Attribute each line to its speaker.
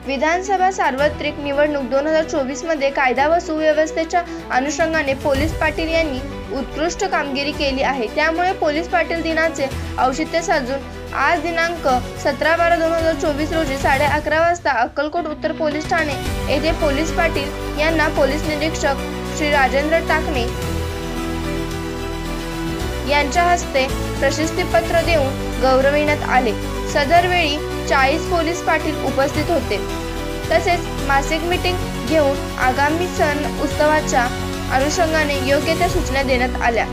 Speaker 1: विधानसभा सार्वत्रिक निवडणूक 2024 मध्ये कायदा व सुव्यवस्थेच्या अनुषंगाने पोलीस पाटील यांनी उत्कृष्ट कामगिरी केली आहे। त्यामुळे पोलीस पाटील दिनाचे औचित्य साधून आज दिनांक 17/12/2024 रोजी 11:30 वाजता अक्कलकोट उत्तर पोलीस ठाणे येथे पोलीस पाटील यांना पोलीस निरीक्षक श्री राजेंद्र टाकणे यांच्या हस्ते प्रशस्तीपत्र देऊन गौरविण्यात आले। सदरवेळी 40 पोलीस पाटील उपस्थित होते। तसेच मासिक मीटिंग घेऊन आगामी सण उत्सवाच्या अनुषंगाने योग्य त्या सूचना देण्यात आल्या।